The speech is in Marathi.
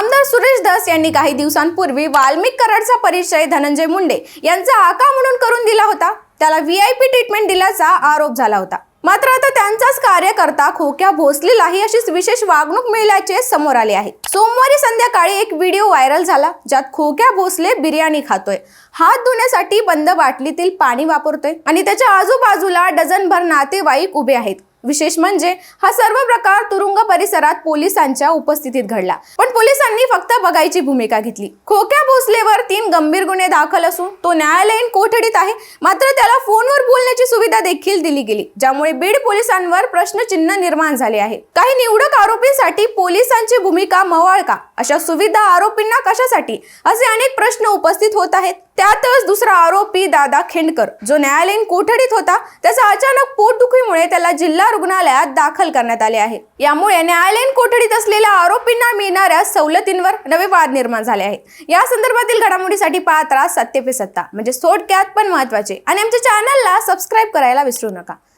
आमदार सुरेश धस यांनी काही दिवसांपूर्वी वाल्मिक कराडचा परिचय धनंजय मुंडे यांचा आका म्हणून करून दिला होता. त्याला व्हीआयपी ट्रीटमेंट दिल्याचा आरोप झाला होता. मात्र आता त्यांचाच कार्यकर्ता खोक्या भोसलेलाही अशीच विशेष वागणूक मिळाल्याचे समोर आले आहे. सोमवारी संध्याकाळी एक व्हिडिओ व्हायरल झाला, ज्यात खोक्या भोसले बिर्याणी खातोय, हात धुण्यासाठी बंद बाटलीतील पाणी वापरतोय आणि त्याच्या आजूबाजूला डझनभर नातेवाईक उभे आहेत. विशेष म्हणजे हा सर्व प्रकार तुरुंग परिसरात पोलिसांच्या उपस्थितीत घडला, पण पोलिसांनी फक्त बघायची भूमिका घेतली. खोक्या भोसलेवर 3 गंभीर गुन्हे दाखल असून तो न्यायालयीन कोठडीत आहे. मात्र त्याला फोनवर बोलण्याची सुविधा देखील दिली गेली, ज्यामुळे बीड पोलिसांवर प्रश्नचिन्ह निर्माण झाले आहे. काही निवडक आरोपींसाठी पोलिसांची भूमिका मवाळ का? अशा सुविधा आरोपींना कशासाठी? असे अनेक प्रश्न उपस्थित होत आहेत. त्यातच दुसरा आरोपी दादा खेंडकर, जो न्यायालयीन कोठडीत होता, त्याचा अचानक पोटदुखीमुळे त्याला जिल्हा रुग्णालयात दाखल करण्यात आले आहे. यामुळे न्यायालयीन कोठडीत असलेल्या आरोपींना मिळणाऱ्या सवलतींवर नवे वाद निर्माण झाले आहेत. या संदर्भातील घडामोडीसाठी पाहत राहा सत्य पे सत्ता, म्हणजे थोडक्यात पण महत्त्वाचे. आणि आमच्या चॅनलला सबस्क्राईब करायला विसरू नका.